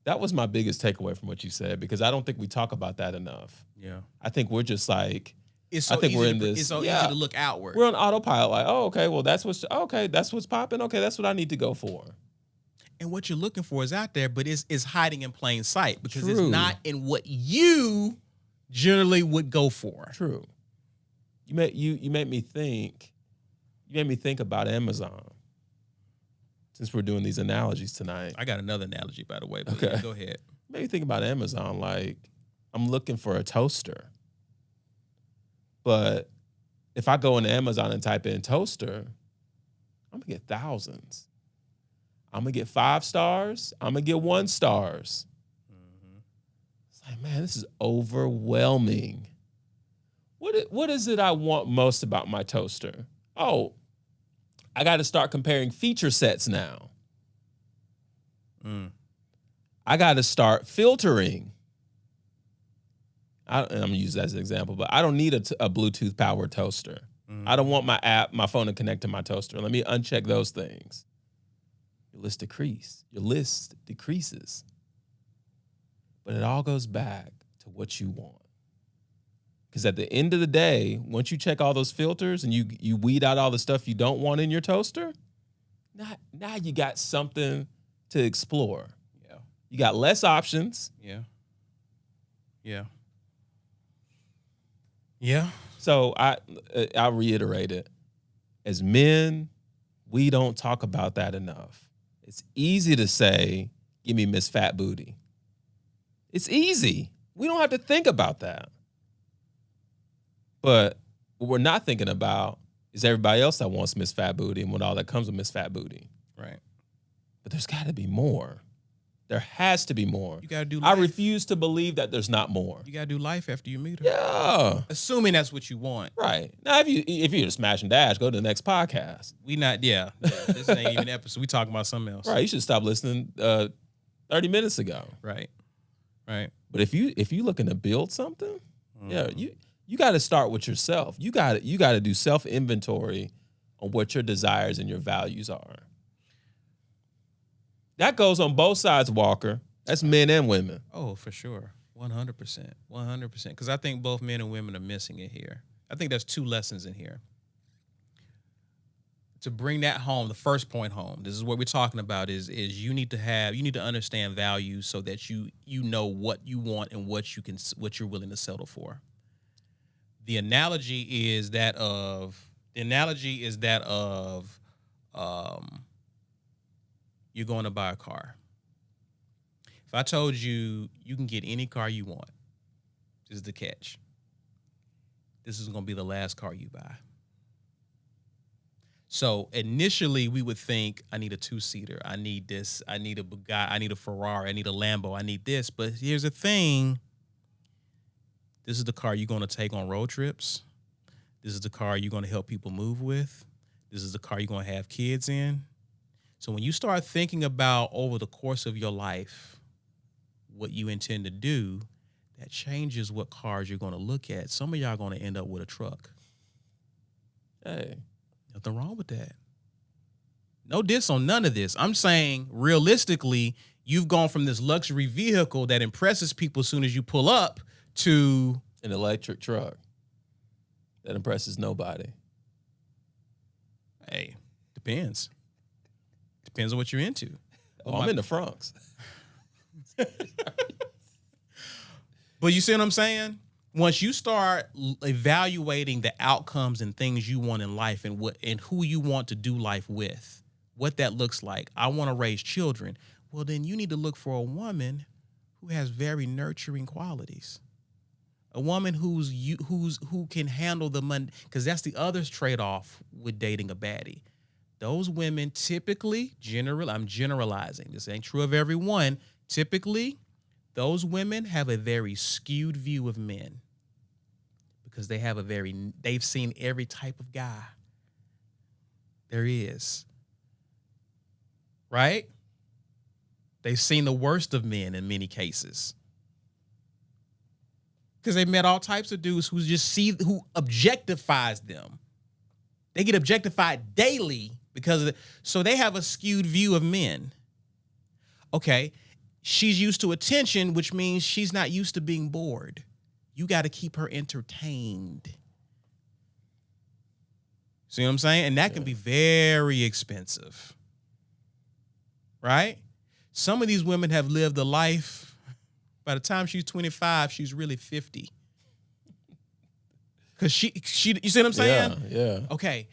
That was my biggest takeaway from what you said, because I don't think we talk about that enough. Yeah. I think we're just like, It's so I think easy we're in to, this. It's so easy to look outward. We're on autopilot. Like, oh, okay, well, that's what's popping. Okay, that's what I need to go for. And what you're looking for is out there, but it's hiding in plain sight because True. it's not in what you generally would go for. True. You made me think. You made me think about Amazon. Since we're doing these analogies tonight, I got another analogy, by the way. But Okay. yeah, go ahead. made me think about Amazon. Like, I'm looking for a toaster, but if I go into Amazon and type in toaster, I'm gonna get thousands. I'm gonna get 5 stars. I'm gonna get 1 stars. It's like, man, this is overwhelming. What is it I want most about my toaster? Oh, I got to start comparing feature sets now. I got to start filtering. And I'm gonna use that as an example, but I don't need a Bluetooth powered toaster. I don't want my phone to connect to my toaster. Let me uncheck those things. Your list decreases. But it all goes back to what you want. Because at the end of the day, once you check all those filters and you weed out all the stuff you don't want in your toaster, now you got something to explore. Yeah. You got less options. Yeah. Yeah. Yeah. So I'll reiterate it. As men, we don't talk about that enough. It's easy to say, give me Miss Fat Booty. It's easy. We don't have to think about that. But what we're not thinking about is everybody else that wants Miss Fat Booty and what all that comes with Miss Fat Booty. Right. But there's got to be more. There has to be more. You got to do I life. refuse to believe that there's not more. You got to do life after you meet her. Yeah. Assuming that's what you want. Right. Now, if you're to smash and dash, go to the next podcast. Yeah. This ain't even an episode. We talking about something else. Right. You should stop listening 30 minutes ago. Right. Right. But if you looking to build something, yeah, you got to start with yourself. You got to do self-inventory on what your desires and your values are. That goes on both sides, Walker. That's men and women. Oh, for sure. 100%. 100%. Because I think both men and women are missing it here. I think there's 2 lessons in here. To bring that home, the first point home, this is what we're talking about, is you need to understand values so that you know what you want and what you're willing to settle for. The analogy is that of you're going to buy a car. If I told you can get any car you want, this is the catch. This is going to be the last car you buy. So initially we would think, I need a 2-seater. I need this. I need a Bugatti. I need a Ferrari. I need a Lambo. I need this. But here's the thing. This is the car you're going to take on road trips. This is the car you're going to help people move with. This is the car you're going to have kids in. So when you start thinking about over the course of your life, what you intend to do, that changes what cars you're going to look at. Some of y'all are going to end up with a truck. Hey. Nothing wrong with that. No diss on none of this. I'm saying realistically, you've gone from this luxury vehicle that impresses people as soon as you pull up to an electric truck that impresses nobody. Hey, depends. Depends on what you're into. Oh, I'm in the Bronx. But you see what I'm saying? Once you start evaluating the outcomes and things you want in life and who you want to do life with, what that looks like. I want to raise children. Well, then you need to look for a woman who has very nurturing qualities. A woman who can handle the money, because that's the other trade-off with dating a baddie. Those women typically, I'm generalizing. This ain't true of everyone. Typically, those women have a very skewed view of men because they've seen every type of guy there is. Right? They've seen the worst of men in many cases. Because they met all types of dudes who objectifies them. They get objectified daily so they have a skewed view of men. Okay, she's used to attention, which means she's not used to being bored. You got to keep her entertained. See what I'm saying? And that can be very expensive. Right? Some of these women have lived a life. By the time she's 25, she's really 50. Because she, you see what I'm saying? Yeah. Okay.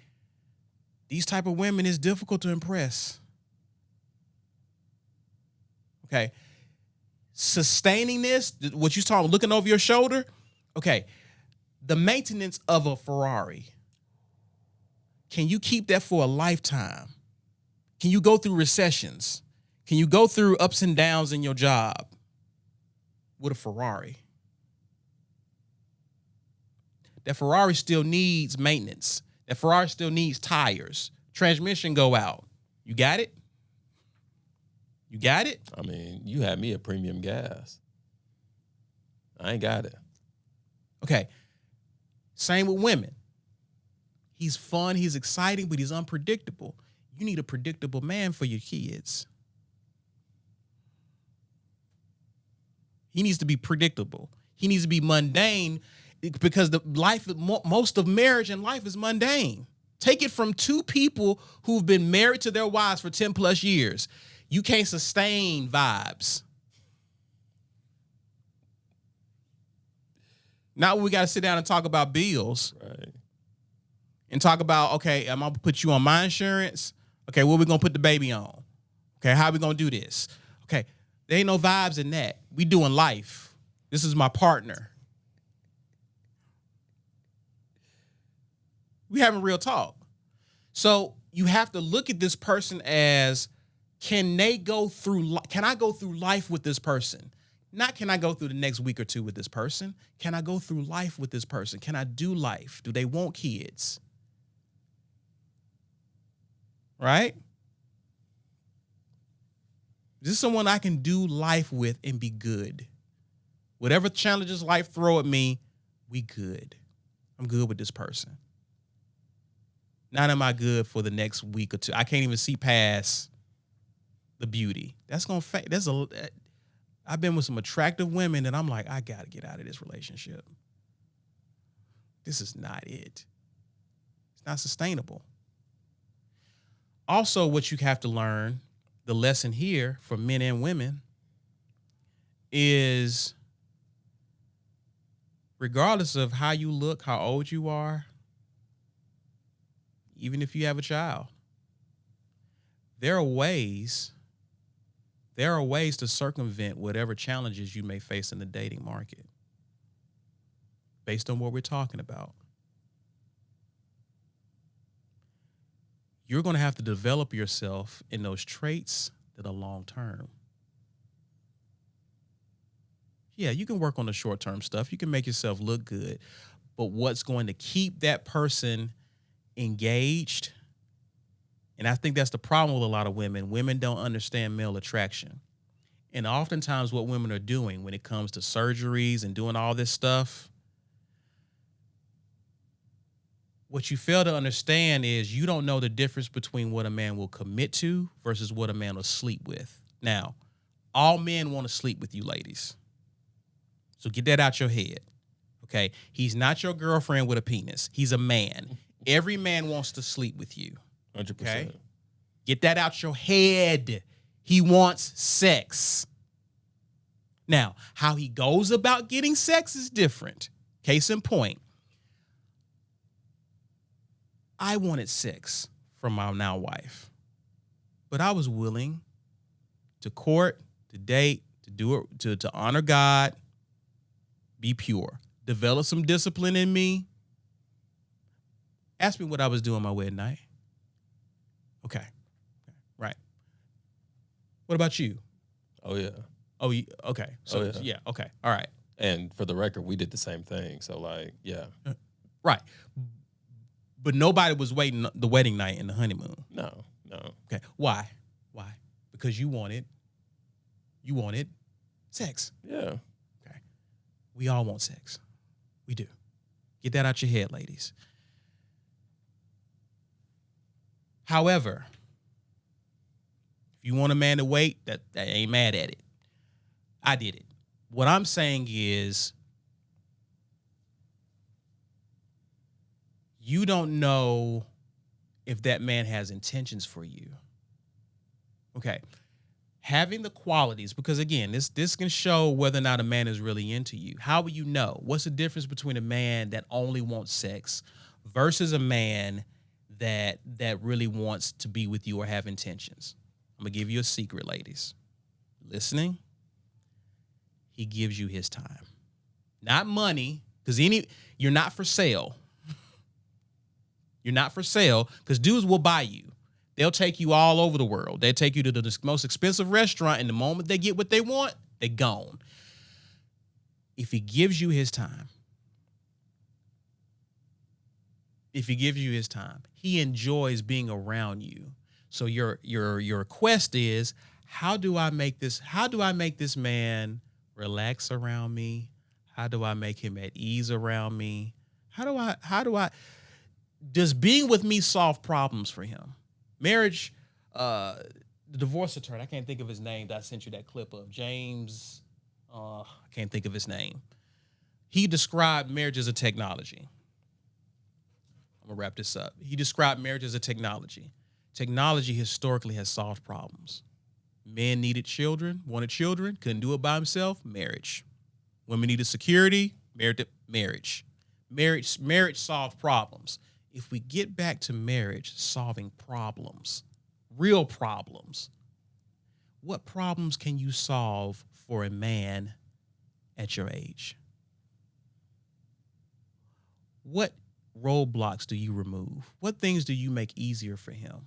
These type of women is difficult to impress. Okay. Sustaining this, what you're talking, looking over your shoulder. Okay. The maintenance of a Ferrari. Can you keep that for a lifetime? Can you go through recessions? Can you go through ups and downs in your job with a Ferrari? That Ferrari still needs maintenance. That Ferrari still needs tires. Transmission go out. You got it? You got it? I mean, you had me at premium gas. I ain't got it. Okay. Same with women. He's fun, he's exciting, but he's unpredictable. You need a predictable man for your kids. He needs to be predictable. He needs to be mundane because most of marriage and life is mundane. Take it from two people who've been married to their wives for 10 plus years. You can't sustain vibes. Now we got to sit down and talk about bills. Right. And talk about, okay, I'm going to put you on my insurance. Okay, what we going to put the baby on? Okay, how we going to do this? Okay, there ain't no vibes in that. We doing life. This is my partner. We having real talk. So you have to look at this person as, can I go through life with this person? Not can I go through the next week or two with this person? Can I go through life with this person? Can I do life? Do they want kids? Right? This is someone I can do life with and be good. Whatever challenges life throw at me, we good. I'm good with this person. Not am I good for the next week or two. I can't even see past the beauty. That's gonna fade. I've been with some attractive women and I'm like, I gotta get out of this relationship. This is not it. It's not sustainable. Also, what you have to learn, the lesson here for men and women, is regardless of how you look, how old you are, even if you have a child, there are ways to circumvent whatever challenges you may face in the dating market based on what we're talking about. You're going to have to develop yourself in those traits that are long-term. Yeah, you can work on the short-term stuff. You can make yourself look good. But what's going to keep that person engaged, and I think that's the problem with a lot of women. Women don't understand male attraction. And oftentimes what women are doing when it comes to surgeries and doing all this stuff, what you fail to understand is you don't know the difference between what a man will commit to versus what a man will sleep with. Now, all men want to sleep with you, ladies. So get that out your head. Okay? He's not your girlfriend with a penis. He's a man. Every man wants to sleep with you. 100%. Okay? Get that out your head. He wants sex. Now, how he goes about getting sex is different. Case in point, I wanted sex from my now wife, but I was willing to court, to date, to do it, to honor God, be pure, develop some discipline in me. Ask me what I was doing my wedding night. Okay. Right. What about you? Oh, yeah. Oh, okay. So, Oh, yeah. yeah. Okay. All right. And for the record, we did the same thing. So, like, yeah. Right. But nobody was waiting the wedding night and the honeymoon. No. Okay. Why? Because you wanted sex. Yeah. Okay. We all want sex. We do. Get that out your head, ladies. However, if you want a man to wait, that ain't mad at it. I did it. What I'm saying is you don't know if that man has intentions for you. Okay. Having the qualities, because again, this can show whether or not a man is really into you. How will you know? What's the difference between a man that only wants sex versus a man that really wants to be with you or have intentions? I'm gonna give you a secret, ladies. Listening, he gives you his time. Not money, because you're not for sale. You're not for sale, because dudes will buy you. They'll take you all over the world. They'll take you to the most expensive restaurant, and the moment they get what they want, they're gone. If he gives you his time, he enjoys being around you. So your request is, how do I make this man relax around me? How do I make him at ease around me? Does being with me solve problems for him? Marriage, the divorce attorney, I can't think of his name that I sent you that clip of, James, I can't think of his name. He described marriage as a technology. I'm gonna wrap this up. He described marriage as a technology. Technology historically has solved problems. Men needed children, wanted children, couldn't do it by himself, marriage. Women needed security, marriage. Marriage solved problems. If we get back to marriage solving problems, real problems, what problems can you solve for a man at your age? What roadblocks do you remove? What things do you make easier for him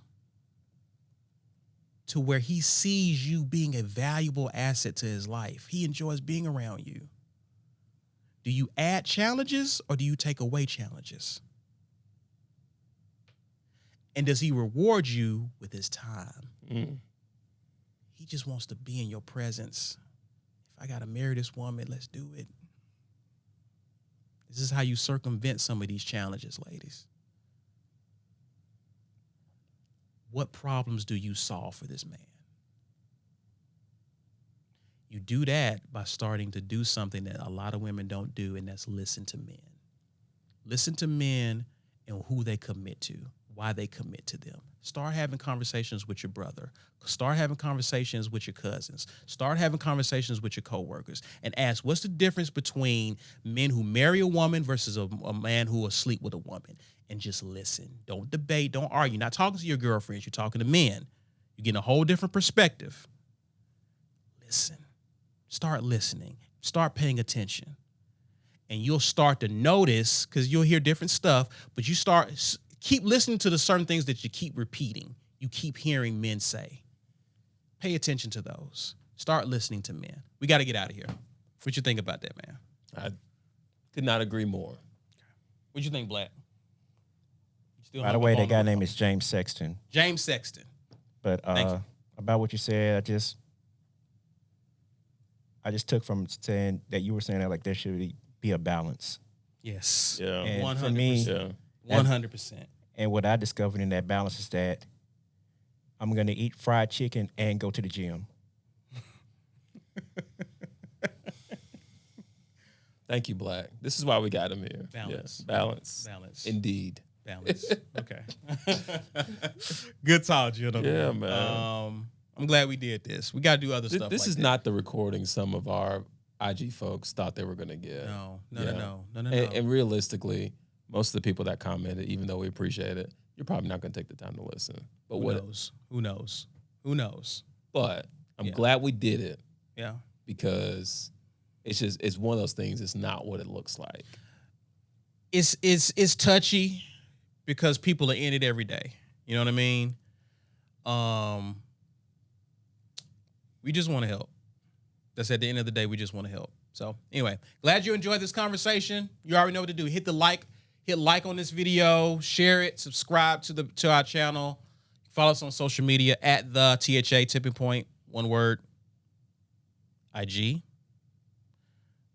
to where he sees you being a valuable asset to his life? He enjoys being around you. Do you add challenges or do you take away challenges? And does he reward you with his time? He just wants to be in your presence. If I got to marry this woman, let's do it. This is how you circumvent some of these challenges, ladies. What problems do you solve for this man? You do that by starting to do something that a lot of women don't do, and that's listen to men. Listen to men and who they commit to, why they commit to them. Start having conversations with your brother. Start having conversations with your cousins. Start having conversations with your coworkers and ask, what's the difference between men who marry a woman versus a man who will sleep with a woman? And just listen. Don't debate. Don't argue. You're not talking to your girlfriends. You're talking to men. You're getting a whole different perspective. Listen. Start listening. Start paying attention. And you'll start to notice, because you'll hear different stuff, but keep listening to the certain things that you keep repeating. You keep hearing men say. Pay attention to those. Start listening to men. We got to get out of here. What you think about that, man? I could not agree more. What you think, Black? By the way, that guy name is James Sexton. James Sexton. But about what you said, I just took from saying that you were saying that like there should be a balance. Yes. Yeah. And 100%. for me, Yeah. 100%. and what I discovered in that balance is that I'm going to eat fried chicken and go to the gym. Thank you, Black. This is why we got him here. Balance. Yeah. Balance. Balance. Indeed. Balance. Okay. Good talk, gentlemen. Yeah, man. I'm glad we did this. We got to do other stuff. This like is that. not the recording some of our IG folks thought they were going to get. No. And realistically, most of the people that commented, even though we appreciate it, you're probably not going to take the time to listen. But Who knows? But I'm Yeah. glad we did it Yeah. because it's one of those things. It's not what it looks like. It's touchy because people are in it every day. You know what I mean? We just want to help. That's at the end of the day, we just want to help. So anyway, glad you enjoyed this conversation. You already know what to do. Hit like on this video, share it, subscribe to our channel. Follow us on social media at the THA Tipping Point. One word. IG.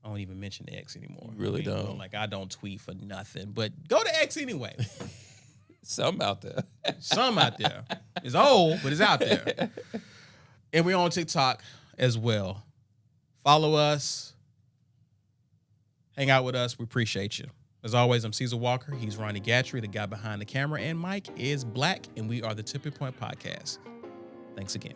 I don't even mention X anymore. You really don't. Like I don't tweet for nothing, but go to X anyway. Some out there. Some out there. It's old, but it's out there. And we're on TikTok as well. Follow us. Hang out with us. We appreciate you. As always, I'm Caesar Walker. He's Ronnie Gatry, the guy behind the camera. And Mike is Black. And we are the Tipping Point Podcast. Thanks again.